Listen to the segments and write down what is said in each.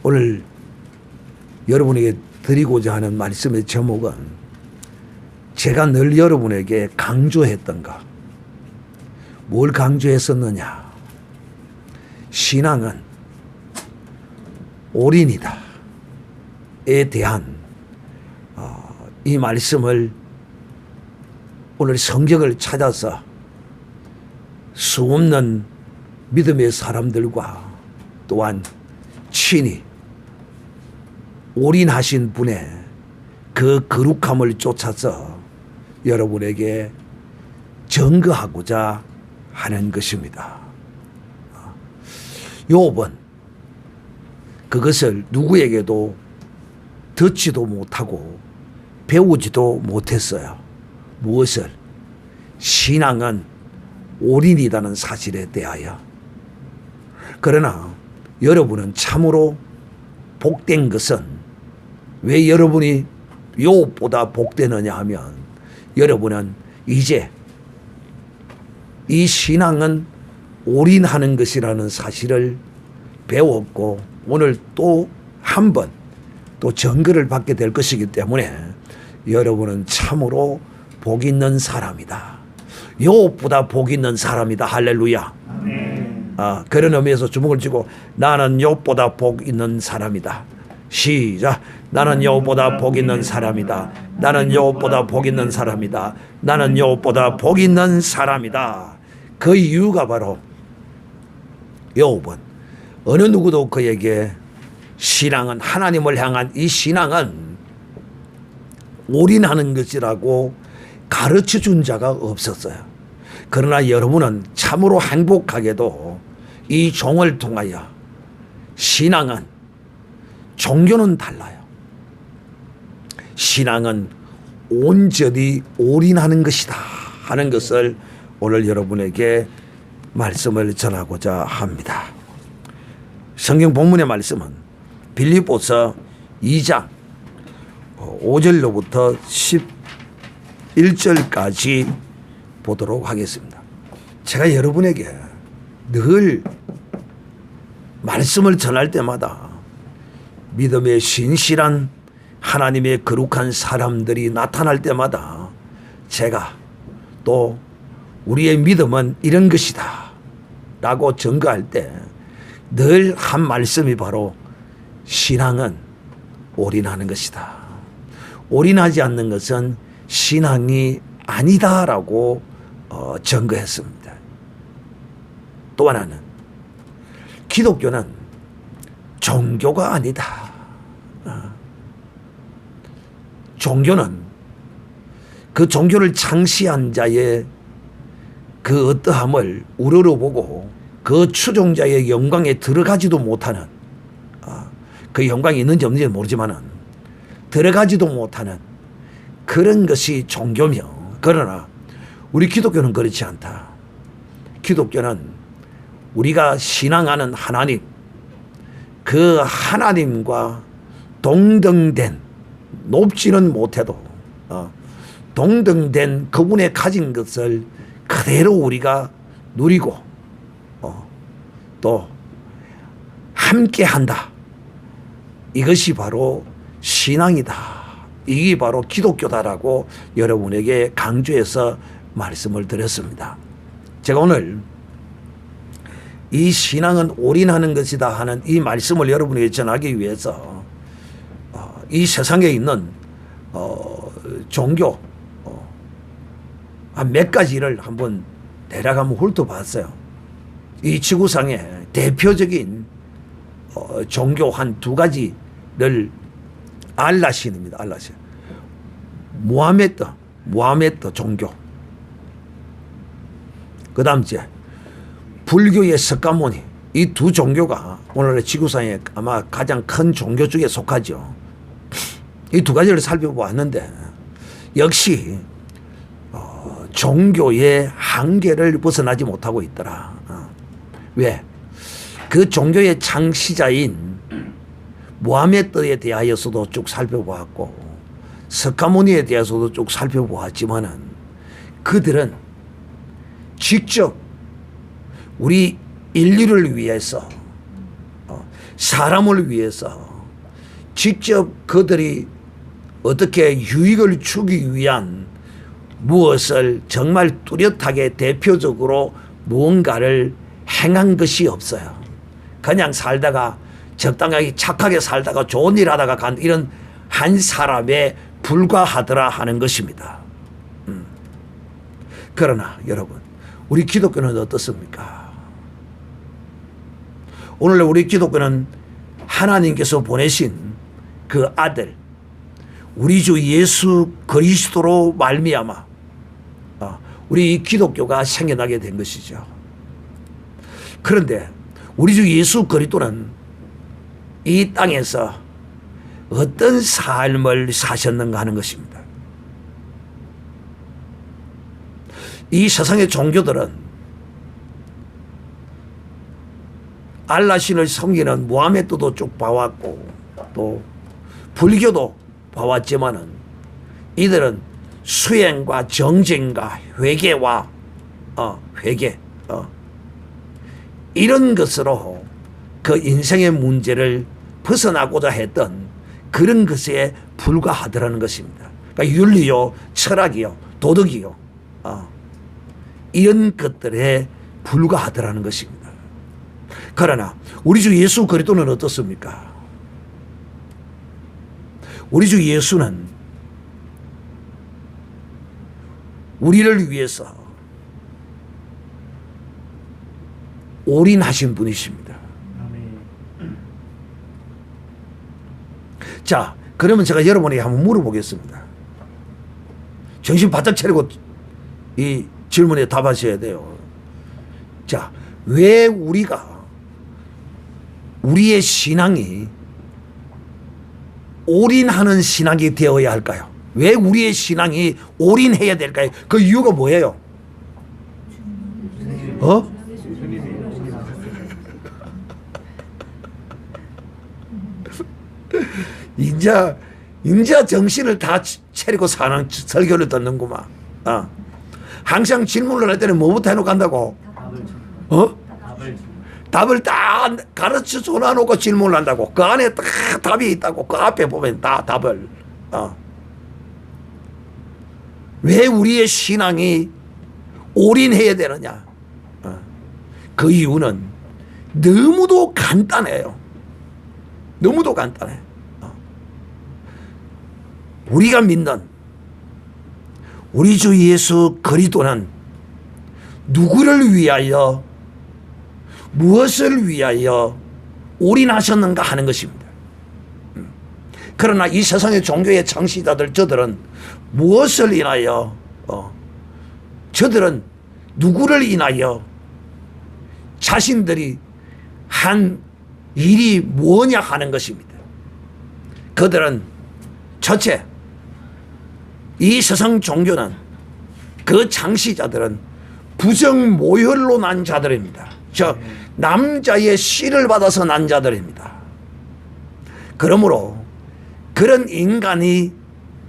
오늘 여러분에게 드리고자 하는 말씀의 제목은 제가 늘 여러분에게 강조했던 것. 뭘 강조했었느냐? 신앙은 올인이다. 에 대한 이 말씀을 오늘 성경을 찾아서 수없는 믿음의 사람들과 또한 친히 올인하신 분의 그 거룩함을 쫓아서 여러분에게 증거하고자 하는 것입니다. 욥은 그것을 누구에게도 듣지도 못하고 배우지도 못했어요. 무엇을? 신앙은 올인이라는 사실에 대하여. 그러나 여러분은 참으로 복된 것은 왜 여러분이 욥보다 복되느냐 하면 여러분은 이제 이 신앙은 올인하는 것이라는 사실을 배웠고 오늘 또 한 번 또 증거를 받게 될 것이기 때문에 여러분은 참으로 복 있는 사람이다. 욥보다 복 있는 사람이다. 할렐루야. 그런 의미에서 주먹을 쥐고 나는 욥보다 복 있는 사람이다. 시작. 나는 욥보다 복 있는 사람이다. 나는 욥보다 복 있는 사람이다. 나는 욥보다 복 있는 사람이다. 그 이유가 바로 욥은 어느 누구도 그에게 신앙은 하나님을 향한 이 신앙은 올인하는 것이라고 가르쳐 준 자가 없었어요. 그러나 여러분은 참으로 행복하게도 이 종을 통하여 신앙은 종교는 달라요. 신앙은 온전히 올인하는 것이다 하는 것을 오늘 여러분에게 말씀을 전하고자 합니다. 성경 본문의 말씀은 빌립보서 2장 5절로부터 11절까지 보도록 하겠습니다. 제가 여러분에게 늘 말씀을 전할 때마다 믿음의 신실한 하나님의 거룩한 사람들이 나타날 때마다 제가 또 우리의 믿음은 이런 것이다 라고 증거할 때 늘 한 말씀이 바로 신앙은 올인하는 것이다. 올인하지 않는 것은 신앙이 아니다라고 증거했습니다. 또 하나는 기독교는 종교가 아니다. 종교는 그 종교를 창시한 자의 그 어떠함을 우러러보고 그 추종자의 영광에 들어가지도 못하는 그 영광이 있는지 없는지 모르지만은 들어가지도 못하는 그런 것이 종교며 그러나 우리 기독교는 그렇지 않다. 기독교는 우리가 신앙하는 하나님 그 하나님과 동등된 높지는 못해도 동등된 그분의 가진 것을 그대로 우리가 누리고 또 함께한다. 이것이 바로 신앙이다. 이게 바로 기독교다라고 여러분에게 강조해서 말씀을 드렸습니다. 제가 오늘 이 신앙은 올인하는 것이다 하는 이 말씀을 여러분에게 전하기 위해서 이 세상에 있는 종교 한 몇 가지를 한번 대략 한번 훑어봤어요. 이 지구상의 대표적인 종교 한 두 가지를 알라신입니다. 알라신. 무하메드 종교. 그 다음 이제 불교의 석가모니. 이 두 종교가 오늘의 지구상에 아마 가장 큰 종교 중에 속하죠. 이 두 가지를 살펴보았는데 역시 종교의 한계를 벗어나지 못하고 있더라. 왜? 그 종교의 창시자인 무하메드에 대하여서도 쭉 살펴보았고 석가모니에 대해서도 쭉 살펴보았지만은 그들은 직접 우리 인류를 위해서 사람을 위해서 직접 그들이 어떻게 유익을 주기 위한 무엇을 정말 뚜렷하게 대표적으로 무언가를 행한 것이 없어요. 그냥 살다가 적당하게 착하게 살다가 좋은 일 하다가 간 이런 한 사람에 불과하더라 하는 것입니다. 그러나 여러분, 우리 기독교는 어떻습니까? 오늘 우리 기독교는 하나님께서 보내신 그 아들 우리 주 예수 그리스도로 말미암아 우리 기독교가 생겨나게 된 것이죠. 그런데 우리 주 예수 그리스도는 이 땅에서 어떤 삶을 사셨는가 하는 것입니다. 이 세상의 종교들은 알라신을 섬기는 무하메드도 쭉 봐왔고 또 불교도 봐왔지만은 이들은 수행과 정진과 회개와 회개 이런 것으로 그 인생의 문제를 벗어나고자 했던 그런 것에 불과하더라는 것입니다. 그러니까 윤리요, 철학이요, 도덕이요, 이런 것들에 불과하더라는 것입니다. 그러나 우리 주 예수 그리스도는 어떻습니까? 우리 주 예수는 우리를 위해서 올인하신 분이십니다. 자, 그러면 제가 여러분에게 한번 물어보겠습니다. 정신 바짝 차리고 이 질문에 답하셔야 돼요. 자, 왜 우리의 신앙이 올인하는 신앙이 되어야 할까요? 왜 우리의 신앙이 올인해야 될까요? 그 이유가 뭐예요? 인자 정신을 다 차리고 사는 설교를 듣는구만. 항상 질문을 할 때는 뭐부터 해놓고 한다고? 답을 딱 가르쳐 놔놓고 질문을 한다고. 그 안에 딱 답이 있다고. 그 앞에 보면 다 답을. 왜 우리의 신앙이 올인해야 되느냐? 그 이유는 너무도 간단해요. 너무도 간단해. 우리가 믿는 우리 주 예수 그리스도는 누구를 위하여 무엇을 위하여 올인하셨는가 하는 것입니다. 그러나 이 세상의 종교의 창시자들 저들은 무엇을 인하여 저들은 누구를 인하여 자신들이 한 일이 뭐냐 하는 것입니다. 그들은 첫째, 이 세상 종교는 그 창시자들은 부정모혈로 난 자들입니다. 즉 남자의 씨를 받아서 난 자들입니다. 그러므로 그런 인간이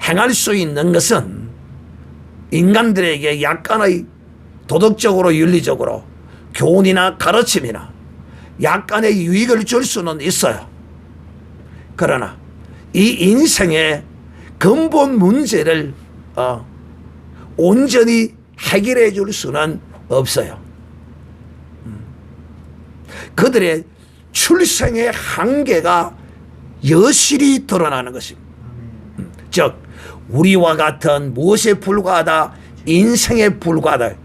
행할 수 있는 것은 인간들에게 약간의 도덕적으로 윤리적으로 교훈이나 가르침이나 약간의 유익을 줄 수는 있어요. 그러나 이 인생의 근본 문제를 온전히 해결해 줄 수는 없어요. 그들의 출생의 한계가 여실히 드러나는 것입니다. 즉 우리와 같은 무엇에 불과하다? 인생에 불과하다.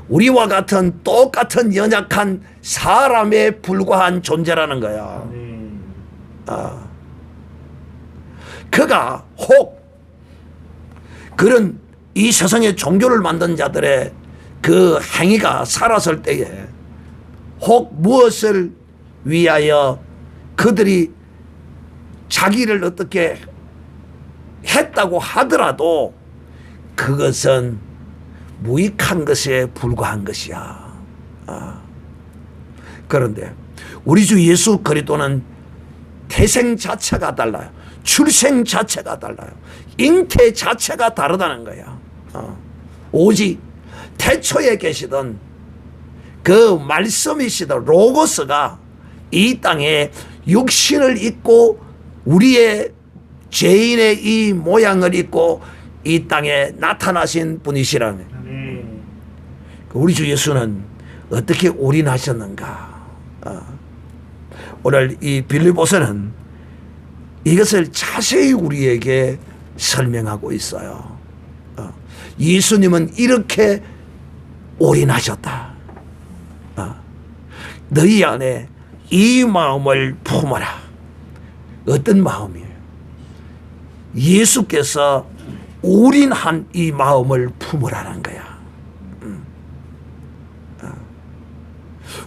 우리와 같은 똑같은 연약한 사람에 불과한 존재라는 거야. 그가 혹 그런 이 세상의 종교를 만든 자들의 그 행위가 살았을 때에 혹 무엇을 위하여 그들이 자기를 어떻게 했다고 하더라도 그것은 무익한 것에 불과한 것이야. 그런데 우리 주 예수 그리스도는 태생 자체가 달라요. 출생 자체가 달라요. 잉태 자체가 다르다는 거야. 오직 태초에 계시던 그 말씀이시던 로고스가 이 땅에 육신을 입고 우리의 죄인의 이 모양을 입고 이 땅에 나타나신 분이시라네. 우리 주 예수는 어떻게 올인하셨는가? 오늘 이 빌립보서는 이것을 자세히 우리에게 설명하고 있어요. 예수님은 이렇게 올인하셨다. 너희 안에 이 마음을 품어라. 어떤 마음이에요? 예수께서 올인한 이 마음을 품으라는 거야.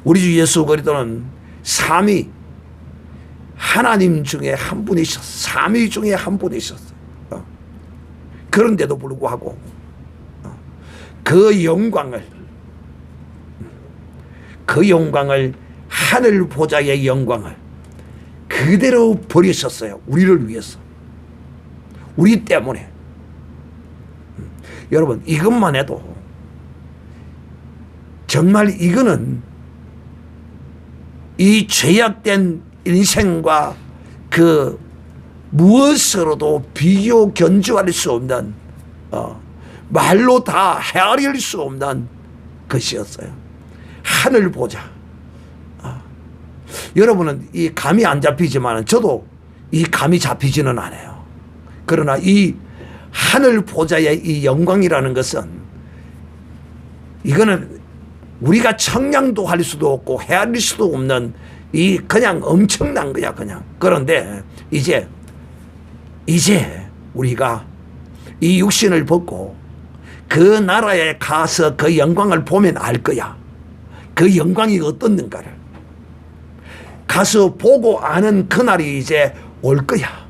우리 주 예수 그리스도는 삼위 하나님 중에 한 분이셨어. 삼위 중에 한 분이셨어. 그런데도 불구하고 그 영광을 하늘 보좌의 영광을 그대로 버리셨어요. 우리를 위해서. 우리 때문에. 여러분, 이것만 해도 정말 이거는 이 죄악된 인생과 그 무엇으로도 비교 견주할 수 없는 말로 다 헤아릴 수 없는 것이었어요. 하늘 보자. 여러분은 이 감이 안 잡히지만 저도 이 감이 잡히지는 않아요. 그러나 이 하늘 보좌의 이 영광이라는 것은 이거는 우리가 청량도 할 수도 없고 헤아릴 수도 없는 이 그냥 엄청난 거야 그냥. 그런데 이제 우리가 이 육신을 벗고 그 나라에 가서 그 영광을 보면 알 거야. 그 영광이 어떻는가를 가서 보고 아는 그날이 이제 올 거야.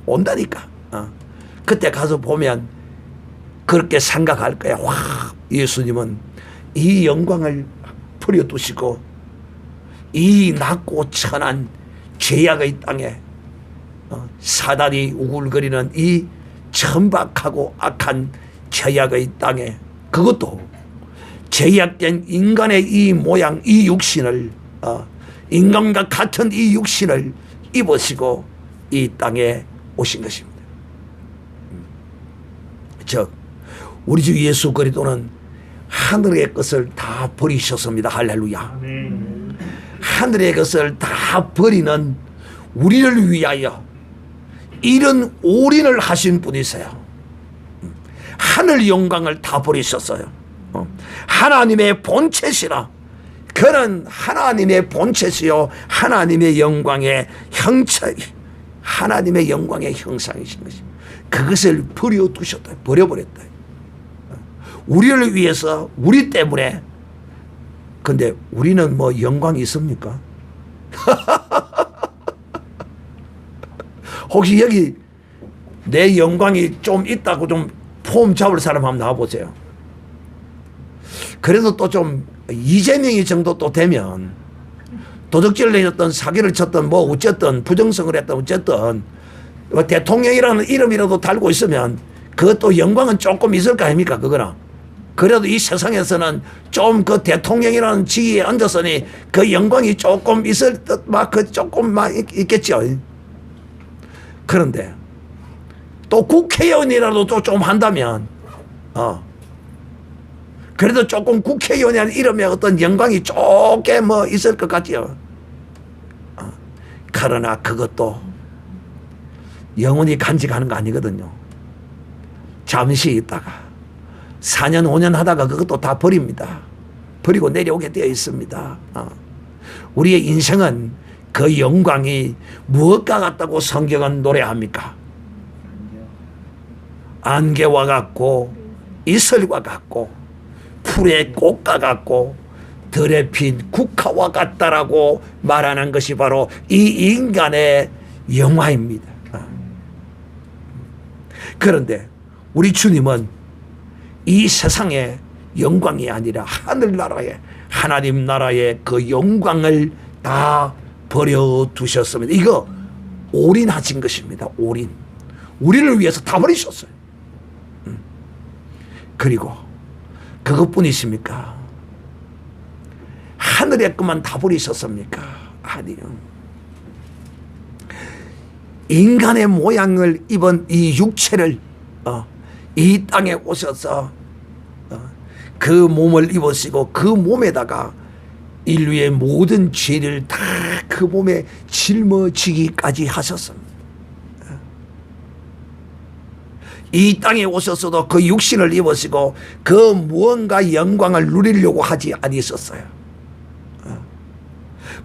온다니까. 그때 가서 보면 그렇게 생각할 거야. 와, 예수님은 이 영광을 버려두시고 이 낮고 천한 죄악의 땅에 사단이 우글거리는 이 천박하고 악한 죄악의 땅에 그것도 죄악된 인간의 이 모양 이 육신을 인간과 같은 이 육신을 입으시고 이 땅에 오신 것입니다. 즉 우리 주 예수 그리스도는 하늘의 것을 다 버리셨습니다. 할렐루야. 하늘의 것을 다 버리는 우리를 위하여 이런 올인을 하신 분이세요. 하늘 영광을 다 버리셨어요. 하나님의 본체시라. 그는 하나님의 본체시요 하나님의 영광의 형체, 하나님의 영광의 형상이신 것입니다. 그것을 버려두셨다. 버려버렸다. 우리를 위해서 우리 때문에. 근데 우리는 뭐 영광이 있습니까? 혹시 여기 내 영광이 좀 있다고 좀 폼 잡을 사람 한번 나와보세요. 그래도 또 좀 이재명이 정도 또 되면 도적질을 했던 사기를 쳤던 뭐 어쨌든 부정성을 했던 어쨌든 뭐 대통령이라는 이름이라도 달고 있으면 그것도 영광은 조금 있을 거 아닙니까 그거나. 그래도 이 세상에서는 좀 그 대통령이라는 지위에 앉았으니 그 영광이 조금 있을 듯 막 그 조금 막 있겠죠. 그런데 또 국회의원이라도 또 좀 한다면 그래도 조금 국회의원이라는 이름에 어떤 영광이 조금 뭐 있을 것 같죠. 그러나 그것도 영원히 간직하는 거 아니거든요. 잠시 있다가 4년 5년 하다가 그것도 다 버립니다. 버리고 내려오게 되어 있습니다. 우리의 인생은 그 영광이 무엇과 같다고 성경은 노래합니까? 안개와 같고 이슬과 같고 풀의 꽃과 같고 들에 핀 국화와 같다라고 말하는 것이 바로 이 인간의 영화입니다. 그런데 우리 주님은 이 세상의 영광이 아니라 하늘나라의 하나님 나라의 그 영광을 다 버려두셨습니다. 이거 올인하신 것입니다. 올인. 우리를 위해서 다 버리셨어요. 그리고 그것뿐이십니까? 하늘의 것만 다 버리셨습니까? 아니요. 인간의 모양을 입은 이 육체를 이 땅에 오셔서 그 몸을 입으시고 그 몸에다가 인류의 모든 죄를 다 그 몸에 짊어지기까지 하셨습니다. 이 땅에 오셔서도 그 육신을 입으시고 그 무언가 영광을 누리려고 하지 아니셨어요.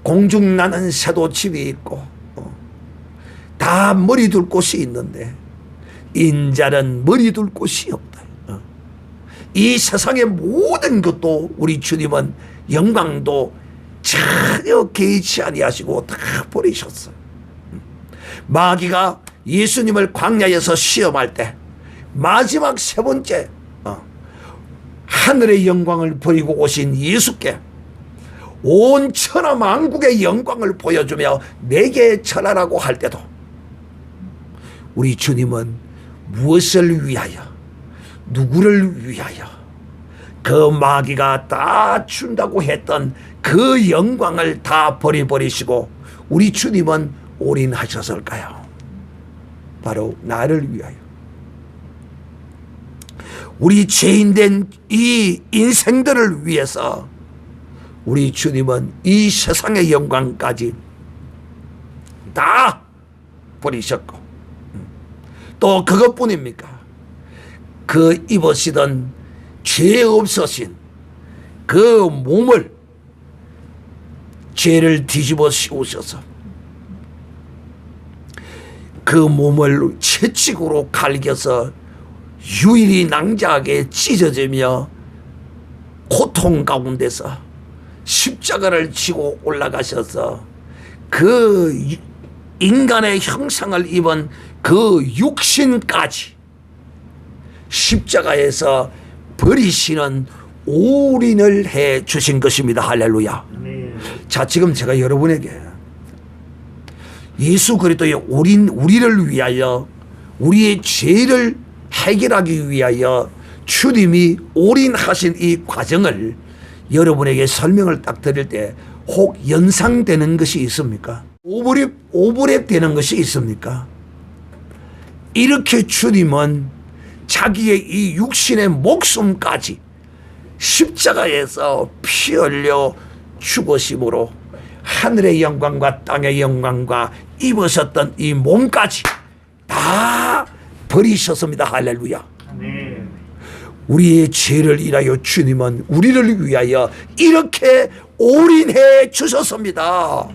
공중 나는 새도 집이 있고 다 머리 둘 곳이 있는데 인자는 머리 둘 곳이 없다. 이 세상의 모든 것도 우리 주님은 영광도 전혀 개의치 아니하시고 다 버리셨어요. 마귀가 예수님을 광야에서 시험할 때 마지막 세 번째 하늘의 영광을 버리고 오신 예수께 온 천하 만국의 영광을 보여주며 내게 절하라고 할 때도 우리 주님은 무엇을 위하여, 누구를 위하여 그 마귀가 다 준다고 했던 그 영광을 다 버리시고 우리 주님은 올인하셨을까요? 바로 나를 위하여. 우리 죄인된 이 인생들을 위해서 우리 주님은 이 세상의 영광까지 다 버리셨고, 또 그것뿐입니까? 그 입으시던 죄 없으신 그 몸을 죄를 뒤집어 씌우셔서 그 몸을 채찍으로 갈겨서 유일이 낭자하게 찢어지며 고통 가운데서 십자가를 지고 올라가셔서 그 인간의 형상을 입은 그 육신까지 십자가에서 버리시는 올인을 해 주신 것입니다. 할렐루야. 자, 지금 제가 여러분에게 예수 그리스도의 올인, 우리를 위하여, 우리의 죄를 해결하기 위하여 주님이 올인하신 이 과정을 여러분에게 설명을 딱 드릴 때 혹 연상되는 것이 있습니까? 오버랩 되는 것이 있습니까? 이렇게 주님은 자기의 이 육신의 목숨까지 십자가에서 피 흘려 죽으심으로 하늘의 영광과 땅의 영광과 입으셨던 이 몸까지 다 버리셨습니다. 할렐루야. 아멘. 우리의 죄를 인하여 주님은 우리를 위하여 이렇게 올인해 주셨습니다.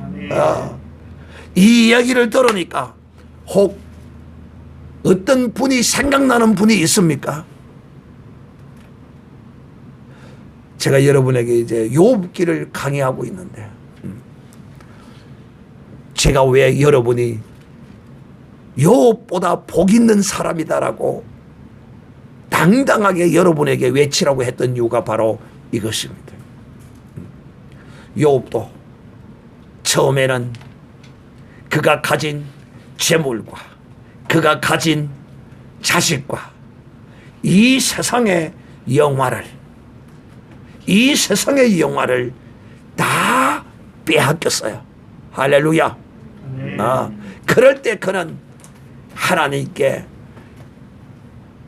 이 이야기를 들으니까 혹 어떤 분이 생각나는 분이 있습니까? 제가 여러분에게 이제 욥기를 강의하고 있는데, 제가 왜 여러분이 욥보다 복 있는 사람이다라고 당당하게 여러분에게 외치라고 했던 이유가 바로 이것입니다. 욥도 처음에는 그가 가진 재물과 그가 가진 자식과 이 세상의 영화를 다 빼앗겼어요. 할렐루야. 그럴 때 그는 하나님께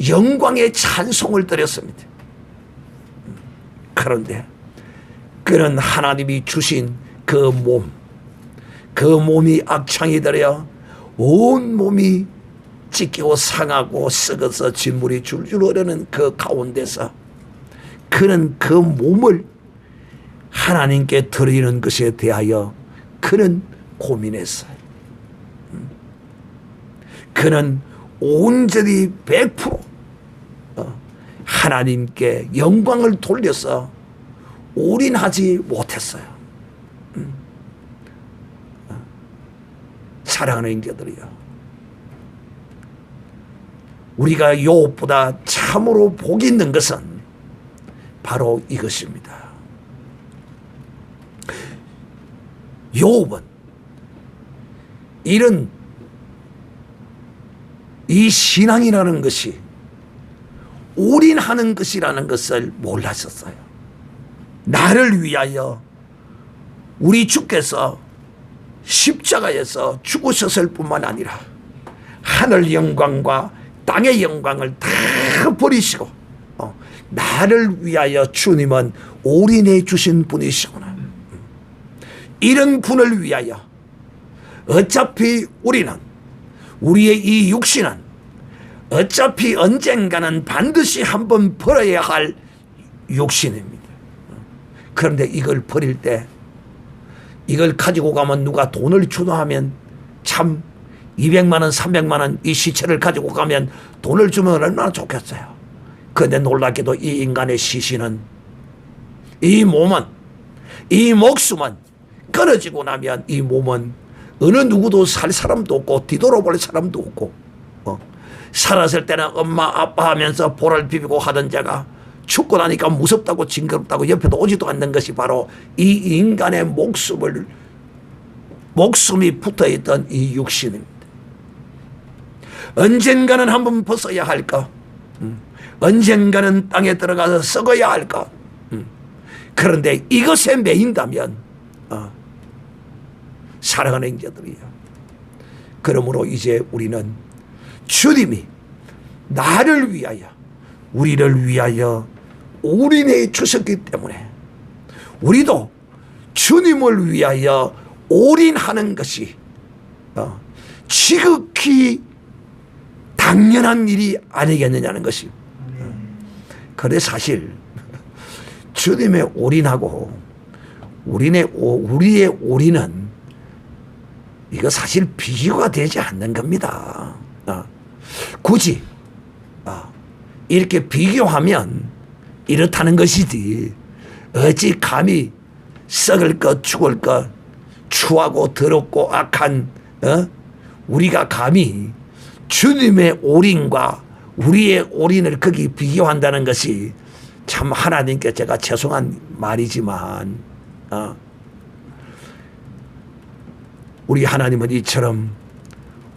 영광의 찬송을 드렸습니다. 그런데 그는 하나님이 주신 그 몸이 악창이 들여 온 몸이 찢기고 상하고 썩어서 진물이 줄줄 흐르는 그 가운데서 그는 그 몸을 하나님께 드리는 것에 대하여 그는 고민했어요. 그는 온전히 100% 하나님께 영광을 돌려서 올인하지 못했어요. 사랑하는 인자들이요, 우리가 욥보다 참으로 복 있는 것은 바로 이것입니다. 욥은 이 신앙이라는 것이 올인하는 것이라는 것을 몰랐었어요. 나를 위하여 우리 주께서 십자가에서 죽으셨을 뿐만 아니라 하늘 영광과 땅의 영광을 다 버리시고 나를 위하여 주님은 올인해 주신 분이시구나. 이런 분을 위하여 어차피 우리는 우리의 이 육신은 어차피 언젠가는 반드시 한번 버려야 할 육신입니다. 그런데 이걸 버릴 때 이걸 가지고 가면 누가 돈을 주노 하면 참 200만 원 300만 원 이 시체를 가지고 가면 돈을 주면 얼마나 좋겠어요. 그런데 놀랍게도 이 인간의 시신은 이 몸은 이 목숨은 끊어지고 나면 이 몸은 어느 누구도 살 사람도 없고 뒤돌아볼 사람도 없고 살았을 때는 엄마 아빠 하면서 볼을 비비고 하던 자가 죽고 나니까 무섭다고 징그럽다고 옆에도 오지도 않는 것이 바로 이 인간의 목숨이 붙어있던 이 육신입니다. 언젠가는 한번 벗어야 할까? 언젠가는 땅에 들어가서 썩어야 할까? 그런데 이것에 매인다면 사랑하는 형제들이요, 그러므로 이제 우리는 주님이 나를 위하여 우리를 위하여 올인해 주셨기 때문에 우리도 주님을 위하여 올인하는 것이 지극히 당연한 일이 아니겠느냐는 것입니다. 그런데 사실 주님의 올인하고 우리의 올인은 이거 사실 비교가 되지 않는 겁니다. 굳이 이렇게 비교하면 이렇다는 것이지 어찌 감히 썩을 것 죽을 것 추하고 더럽고 악한 우리가 감히 주님의 올인과 우리의 올인을 거기 비교한다는 것이 참 하나님께 제가 죄송한 말이지만 우리 하나님은 이처럼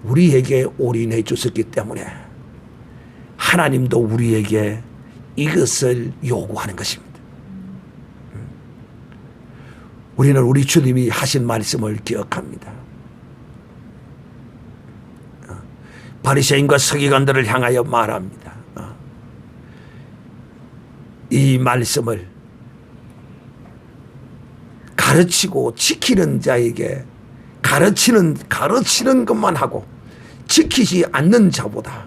우리에게 올인해 주셨기 때문에 하나님도 우리에게 이것을 요구하는 것입니다. 우리는 우리 주님이 하신 말씀을 기억합니다. 바리새인과 서기관들을 향하여 말합니다. 이 말씀을 가르치고 지키는 자에게 가르치는 것만 하고 지키지 않는 자보다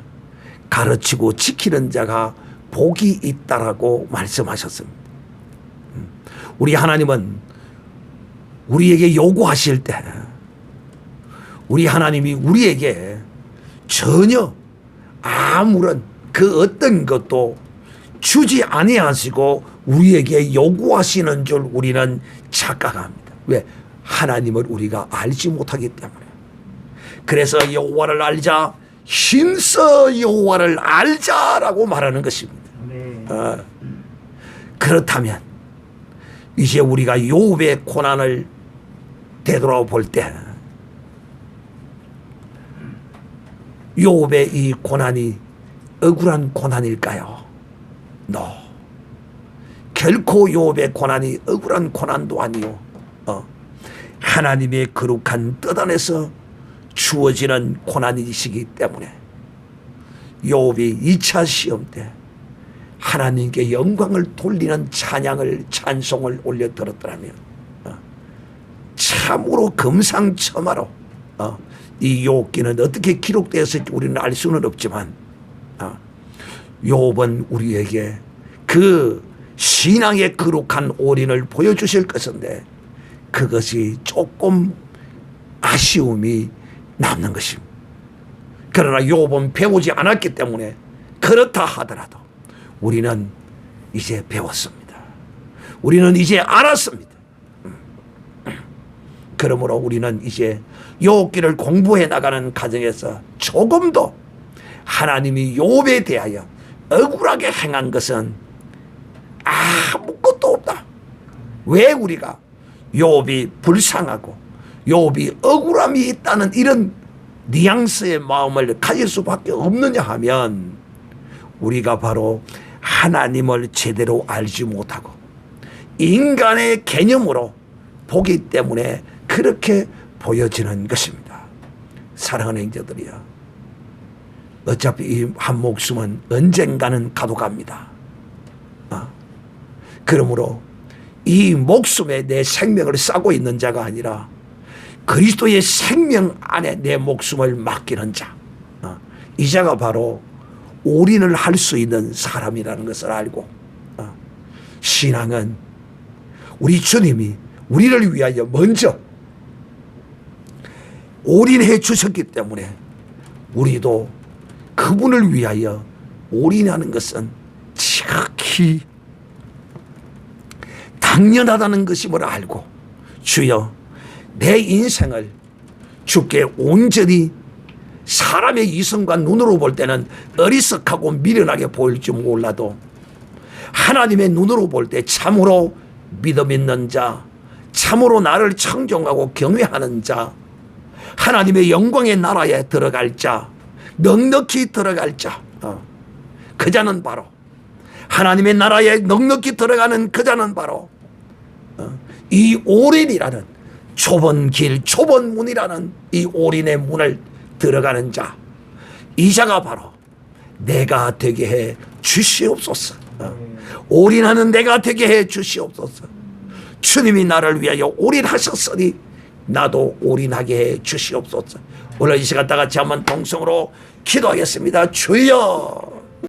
가르치고 지키는 자가 복이 있다라고 말씀하셨습니다. 우리 하나님은 우리에게 요구하실 때 우리 하나님이 우리에게 전혀 아무런 그 어떤 것도 주지 아니하시고 우리에게 요구하시는 줄 우리는 착각합니다. 왜? 하나님을 우리가 알지 못하기 때문에. 그래서 여호와를 알자, 힘써 여호와를 알자라고 말하는 것입니다. 그렇다면 이제 우리가 욥의 고난을 되돌아볼 때 욥의 이 고난이 억울한 고난일까요? No. 결코 욥의 고난이 억울한 고난도 아니요. 하나님의 거룩한 뜻 안에서 주어지는 고난이시기 때문에 욥이 2차 시험 때 하나님께 영광을 돌리는 찬송을 올려 들었더라면 참으로 금상첨화로 이 욥기는 어떻게 기록되었을지 우리는 알 수는 없지만 욥은 우리에게 그 신앙의 거룩한 올인을 보여주실 것인데 그것이 조금 아쉬움이 남는 것입니다. 그러나 욥은 배우지 않았기 때문에 그렇다 하더라도 우리는 이제 배웠습니다. 우리는 이제 알았습니다. 그러므로 우리는 이제 욥기를 공부해 나가는 과정에서 조금 더 하나님이 욥에 대하여 억울하게 행한 것은 아무것도 없다. 왜 우리가 욥이 불쌍하고 욥이 억울함이 있다는 이런 뉘앙스의 마음을 가질 수밖에 없느냐 하면 우리가 바로 하나님을 제대로 알지 못하고 인간의 개념으로 보기 때문에 그렇게 보여지는 것입니다. 사랑하는 형제들이여, 어차피 이 한 목숨은 언젠가는 가도 갑니다. 그러므로 이 목숨에 내 생명을 싸고 있는 자가 아니라 그리스도의 생명 안에 내 목숨을 맡기는 자, 이 자가 바로 올인을 할 수 있는 사람이라는 것을 알고, 신앙은 우리 주님이 우리를 위하여 먼저 올인해 주셨기 때문에 우리도 그분을 위하여 올인하는 것은 지극히 당연하다는 것임을 알고, 주여 내 인생을 주께 온전히 사람의 이성과 눈으로 볼 때는 어리석하고 미련하게 보일지 몰라도 하나님의 눈으로 볼 때 참으로 믿음 있는 자, 참으로 나를 청종하고 경외하는 자, 하나님의 영광의 나라에 들어갈 자, 넉넉히 들어갈 자, 그 자는 바로 하나님의 나라에 넉넉히 들어가는 그 자는 바로 이 올인이라는 좁은 길, 좁은 문이라는 이 올인의 문을 들어가는 자, 이 자가 바로 내가 되게 해 주시옵소서. 올인하는 내가 되게 해 주시옵소서. 주님이 나를 위하여 올인하셨으니 나도 올인하게 해 주시옵소서. 오늘 이 시간 다 같이 한번 동성으로 기도하겠습니다. 주여,